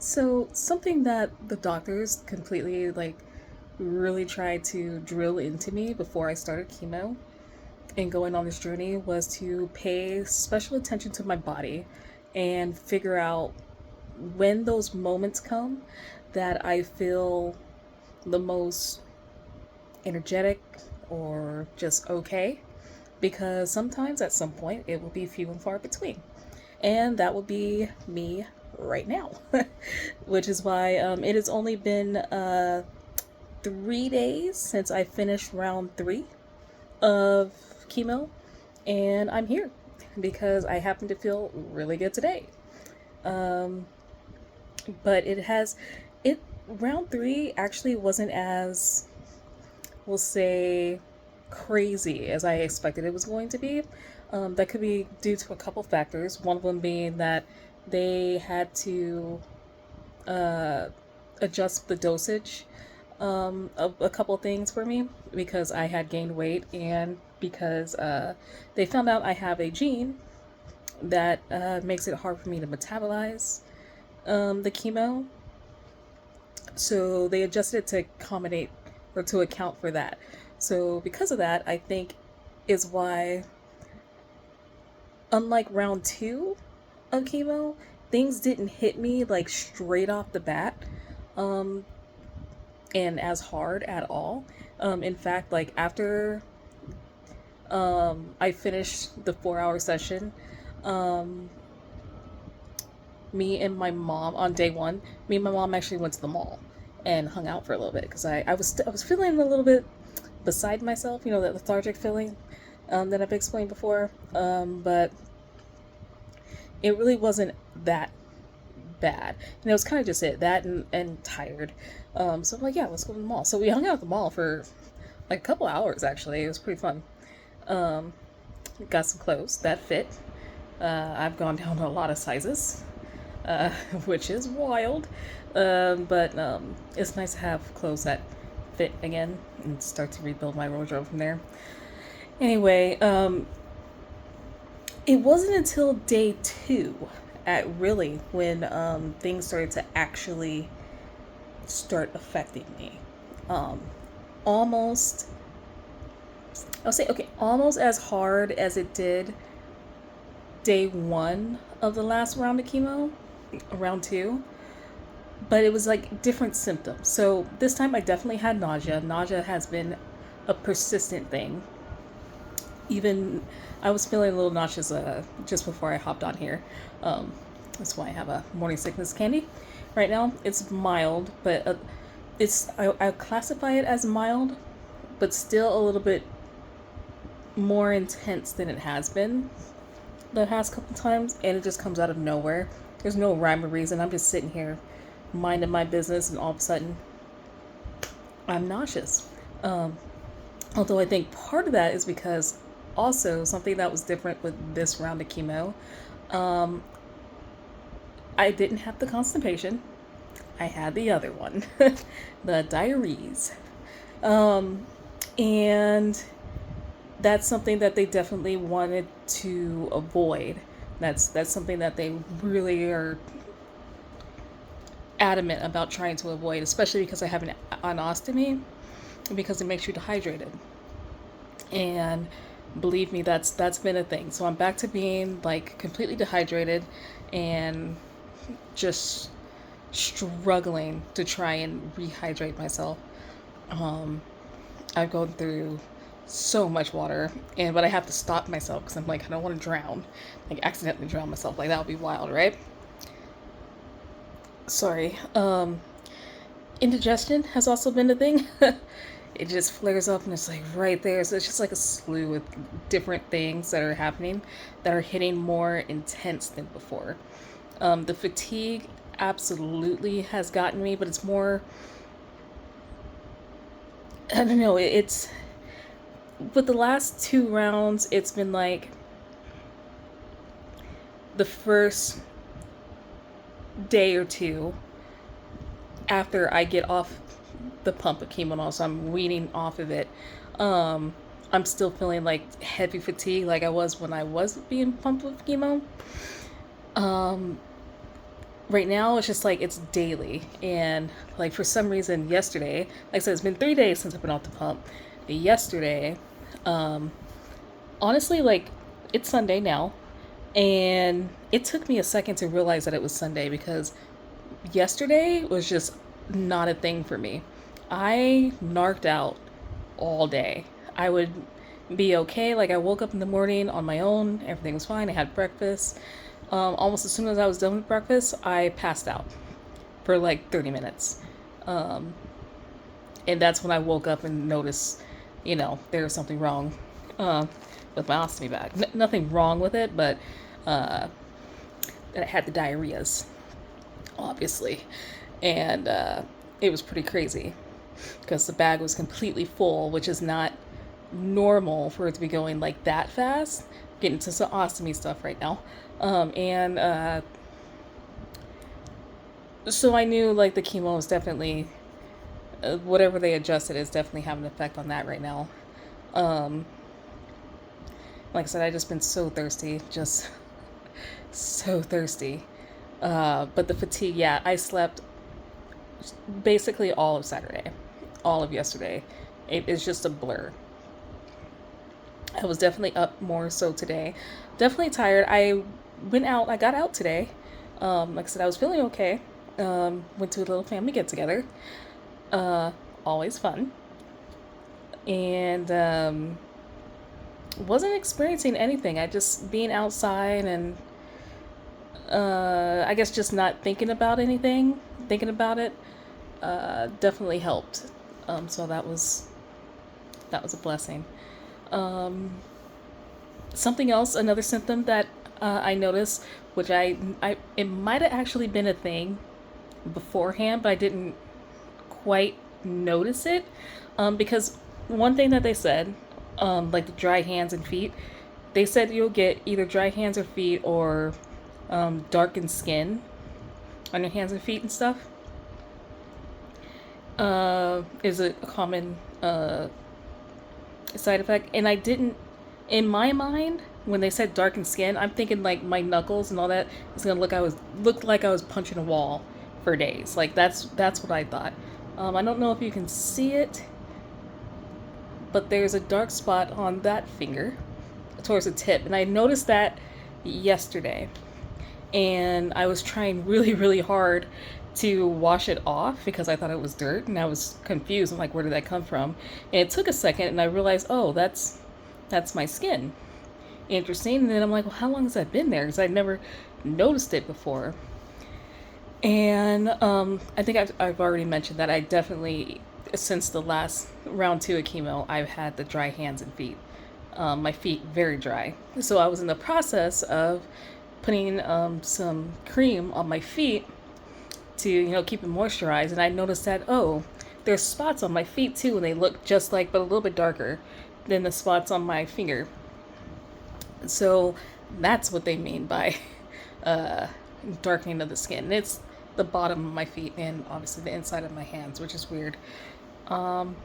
So, something that the doctors completely really tried to drill into me before I started chemo and going on this journey was to pay special attention to my body and figure out when those moments come that I feel the most energetic or just okay, because sometimes at some point it will be few and far between. And that will be me right now, which is why it has only been 3 days since I finished round three of chemo, and I'm here because I happen to feel really good today. Um, but it round three actually wasn't as, we'll say, crazy as I expected it was going to be. That could be due to a couple factors. One of them being that they had to uh, adjust the dosage of a couple things for me because I had gained weight, and because they found out I have a gene that makes it hard for me to metabolize the chemo. So they adjusted it to accommodate or to account for that. So because of that, I think is why, unlike round two of chemo, things didn't hit me like straight off the bat. Um, and as hard at all. In fact, like after I finished the 4 hour session, um, me and my mom on day one, me and my mom actually went to the mall and hung out for a little bit because I was feeling a little bit beside myself, you know, that lethargic feeling that I've explained before. But it really wasn't that bad. And it was kind of just that and tired. So I'm like, yeah, let's go to the mall. So we hung out at the mall for like a couple hours actually. It was pretty fun. Um, got some clothes that fit. I've gone down to a lot of sizes, uh, which is wild. But it's nice to have clothes that fit again and start to rebuild my wardrobe from there. Anyway, it wasn't until day two, at really, when things started to actually start affecting me. Um, almost, I'll say, okay, almost as hard as it did day one of the last round of chemo, round two, but it was like different symptoms. So this time I definitely had nausea. Nausea has been a persistent thing. Even I was feeling a little nauseous just before I hopped on here. Um, that's why I have a morning sickness candy right now. It's mild, but I classify it as mild, but still a little bit more intense than it has been the past couple times, and it just comes out of nowhere. There's no rhyme or reason. I'm just sitting here minding my business, and all of a sudden, I'm nauseous. Um, Although I think part of that is because also something that was different with this round of chemo, um, I didn't have the constipation. I had the other one, the diaries. Um, and that's something that they definitely wanted to avoid. That's something that they really are adamant about trying to avoid, especially because I have an ostomy, and because it makes you dehydrated. And believe me, that's been a thing. So I'm back to being like completely dehydrated and just struggling to try and rehydrate myself. Um, I've gone through so much water, and but I have to stop myself because I'm like, I don't want to drown, like accidentally drown myself. Like that would be wild, right? Sorry. Indigestion has also been a thing. It just flares up and it's like right there. So it's just like a slew of different things that are happening that are hitting more intense than before. The fatigue absolutely has gotten me, but it's more, I don't know, it's with the last two rounds, it's been like the first day or two after I get off the pump of chemo, so I'm weaning off of it. Um, I'm still feeling like heavy fatigue, like I was when I was being pumped with chemo. Um, right now it's just like it's daily. And like for some reason yesterday, like I said, it's been 3 days since I've been off the pump. Yesterday, um, honestly, like it's Sunday now, and it took me a second to realize that it was Sunday because yesterday was just not a thing for me. I narked out all day. I would be okay. Like I woke up in the morning on my own, everything was fine. I had breakfast. Almost as soon as I was done with breakfast, I passed out for like 30 minutes. Um, and that's when I woke up and noticed, there was something wrong uh, with my ostomy bag. Nothing wrong with it, but uh, I had the diarrheas, obviously. And it was pretty crazy because the bag was completely full, which is not normal for it to be going like that fast. Getting to some ostomy stuff right now. And so I knew like the chemo was definitely, whatever they adjusted is definitely having an effect on that right now. Um, like I said, I just been so thirsty, just so thirsty. But the fatigue, yeah, I slept basically all of Saturday, all of yesterday. It is just a blur. I was definitely up more so today. Definitely tired. I got out today. Like I said, I was feeling okay. Went to a little family get together. Uh, Always fun. And wasn't experiencing anything. I just being outside and I guess just not thinking about anything, thinking about it, definitely helped. So that was a blessing. Um, Something else, another symptom that I noticed, which it might have actually been a thing beforehand, but I didn't quite notice it, because one thing that they said, like the dry hands and feet, they said you'll get either dry hands or feet or darkened skin on your hands and feet and stuff. Is a common side effect, and I didn't. In my mind, when they said darkened skin, I'm thinking like my knuckles and all that is gonna look like I was punching a wall for days. Like that's what I thought. I don't know if you can see it, but there's a dark spot on that finger towards the tip, and I noticed that yesterday, and I was trying really really hard to wash it off because I thought it was dirt, and I was confused. I'm like, where did that come from? And it took a second, and I realized, oh, that's my skin. Interesting. And then I'm like, well, how long has that been there? Because I'd never noticed it before. And I think I've already mentioned that I definitely, since the last round 2 of chemo, I've had the dry hands and feet. My feet very dry. So I was in the process of putting some cream on my feet to keep it moisturized, and I noticed that, oh, there's spots on my feet too, and they look just like, but a little bit darker than the spots on my finger. So that's what they mean by uh, darkening of the skin. It's the bottom of my feet and obviously the inside of my hands, which is weird. Um,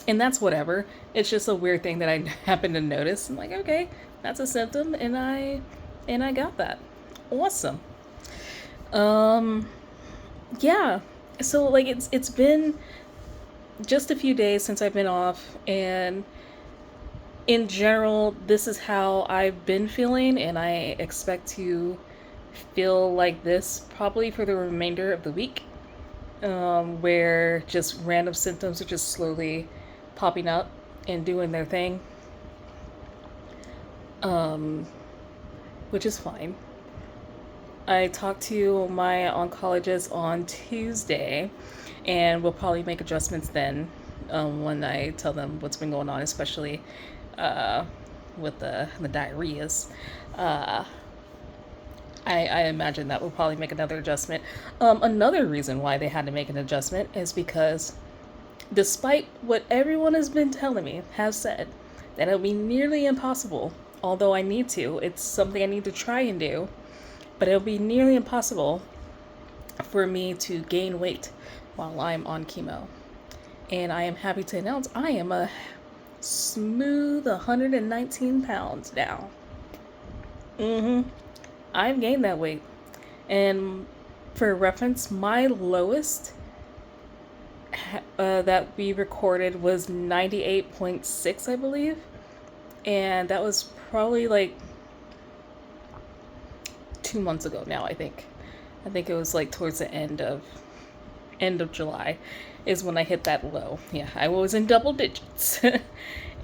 and that's whatever. It's just a weird thing that I happen to notice. I'm like, okay, that's a symptom, and I got that. Awesome. Um, yeah. So like it's been just a few days since I've been off, and in general, this is how I've been feeling, and I expect to feel like this probably for the remainder of the week, where just random symptoms are just slowly popping up and doing their thing, um, which is fine. I talked to my oncologist on Tuesday, and we'll probably make adjustments then, when I tell them what's been going on, especially uh, with the diarrheas. Uh, I imagine that we'll probably make another adjustment. Another reason why they had to make an adjustment is because, despite what everyone has been telling me, have said, that it'll be nearly impossible, although I need to, it's something I need to try and do, but it'll be nearly impossible for me to gain weight while I'm on chemo. And I am happy to announce I am a smooth 119 pounds now. I've gained that weight. And for reference, my lowest that we recorded was 98.6, I believe. And that was probably like 2 months ago now, I think. I think it was like towards the end of July is when I hit that low. Yeah, I was in double digits.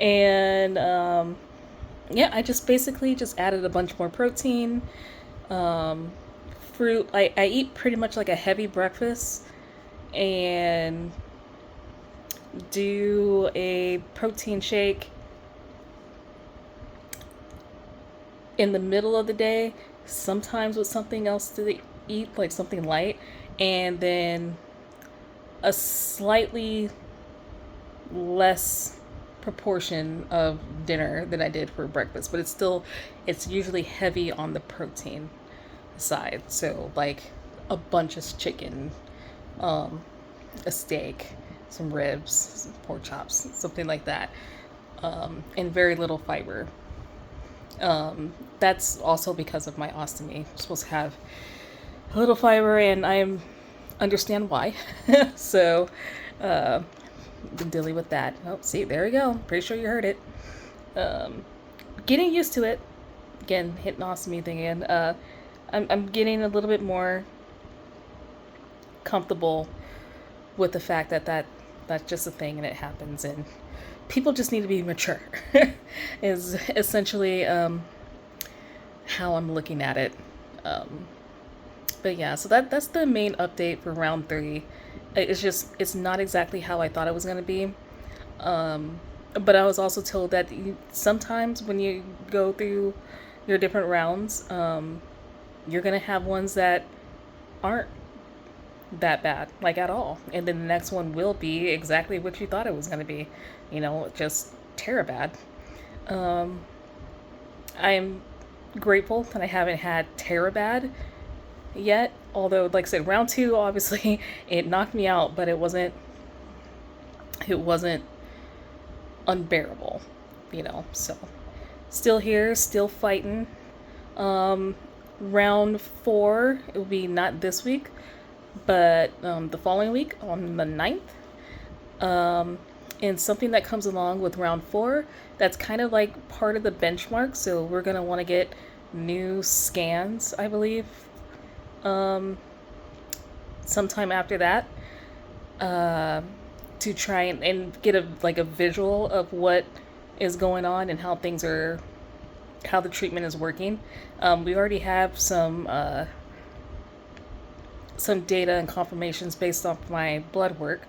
And yeah, I just basically just added a bunch more protein, fruit. I eat pretty much like a heavy breakfast and do a protein shake in the middle of the day, sometimes with something else to eat, like something light, and then a slightly less proportion of dinner than I did for breakfast, but it's usually heavy on the protein side. So like a bunch of chicken, a steak, some ribs, some pork chops, something like that, and very little fiber. That's also because of my ostomy. I'm supposed to have a little fiber, and I understand why. So, been dealing with that. Oh, see, there we go. Pretty sure you heard it. Getting used to it. Again, hitting ostomy thing again. I'm getting a little bit more comfortable with the fact that that's just a thing and it happens, and people just need to be mature. Is essentially how I'm looking at it. But yeah, so that's the main update for round 3. It's not exactly how I thought it was going to be. But I was also told that sometimes when you go through your different rounds, you're going to have ones that aren't that bad, like at all. And then the next one will be exactly what you thought it was going to be, just terabad. I'm grateful that I haven't had terabad yet, although like I said, round 2 obviously it knocked me out, but it wasn't unbearable, so still here, still fighting. Round 4, it will be not this week, but the following week on the 9th. And something that comes along with round 4, that's kind of like part of the benchmark. So we're going to want to get new scans, I believe, sometime after that, to try and get a visual of what is going on and how the treatment is working. We already have some data and confirmations based off my blood work,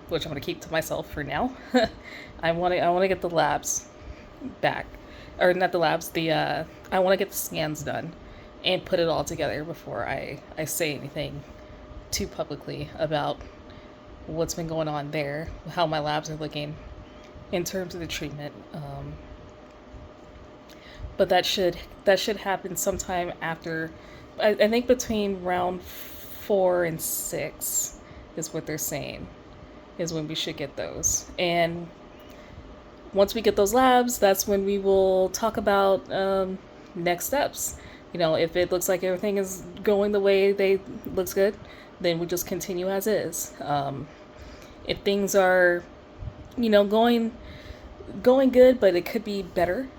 which I'm going to keep to myself for now. I want to get the labs back, or not the labs. I want to get the scans done and put it all together before I say anything too publicly about what's been going on there, how my labs are looking in terms of the treatment. But that should happen sometime after. I think between round 4 and 6 is what they're saying, is when we should get those. And once we get those labs, that's when we will talk about next steps. If it looks like everything is going the way looks good, then we just continue as is. If things are, going good, but it could be better,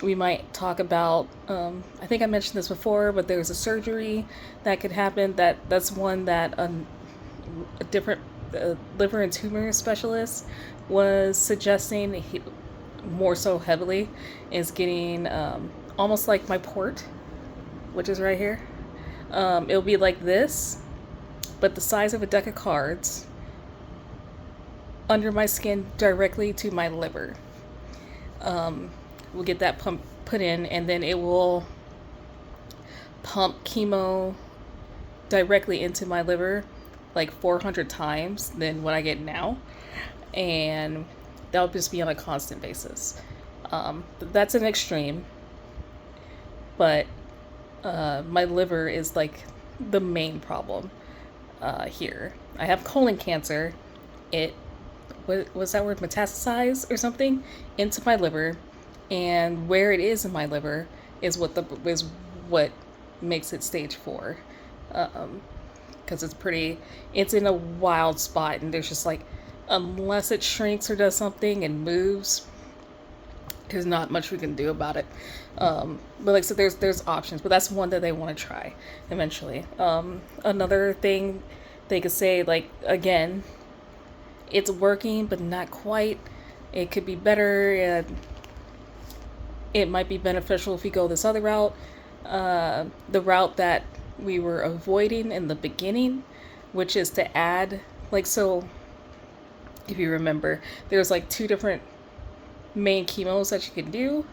we might talk about, I think I mentioned this before, but there's a surgery that could happen. That's one that a different liver and tumor specialist was suggesting, more so heavily, is getting almost like my port, which is right here. It'll be like this, but the size of a deck of cards under my skin directly to my liver. We'll get that pump put in, and then it will pump chemo directly into my liver like 400 times than what I get now, and that'll just be on a constant basis. That's an extreme, but my liver is like the main problem here. I have colon cancer. What was that word, metastasize or something, into my liver, and where it is in my liver is what makes it stage 4. Because it's in a wild spot, and there's just like, unless it shrinks or does something and moves, there's not much we can do about it. But like, so there's options, but that's one that they want to try eventually. Another thing they could say, like, again, it's working, but not quite. It could be better, and it might be beneficial if we go this other route. The route that we were avoiding in the beginning, which is to add, like, so if you remember, there's like 2 different main chemos that you can do.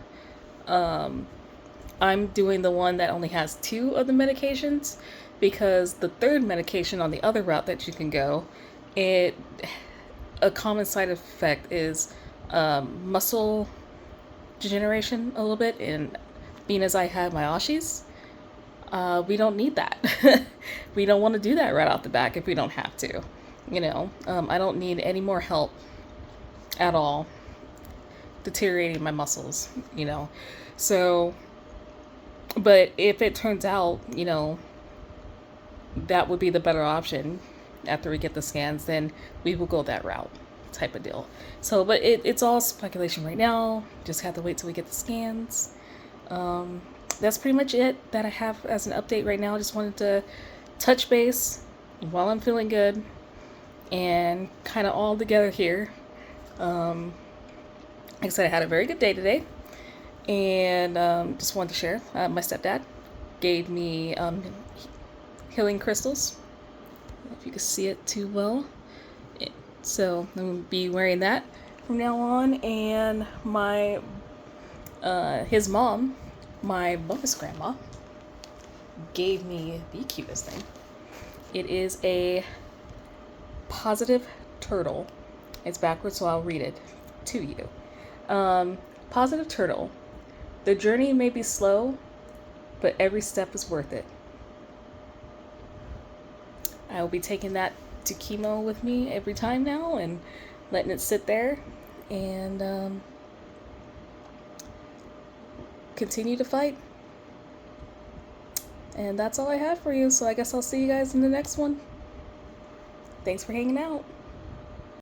I'm doing the one that only has 2 of the medications, because the 3rd medication on the other route that you can go, a common side effect is muscle degeneration a little bit, and being as I have my Oshis, we don't need that. We don't want to do that right off the back if we don't have to. I don't need any more help at all deteriorating my muscles, So, but if it turns out, that would be the better option after we get the scans, then we will go that route type of deal. So, but it's all speculation right now. Just have to wait till we get the scans. That's pretty much it that I have as an update right now. I just wanted to touch base while I'm feeling good and kind of all together here. Like I said, I had a very good day today, and just wanted to share. My stepdad gave me healing crystals. I don't know if you can see it too well. So I'm going to be wearing that from now on. And his mom, my bonus grandma, gave me the cutest thing. It is a positive turtle. It's backwards, so I'll read it to you. Positive turtle. The journey may be slow, but every step is worth it. I will be taking that to chemo with me every time now and letting it sit there and continue to fight. And that's all I have for you, so I guess I'll see you guys in the next one. Thanks for hanging out.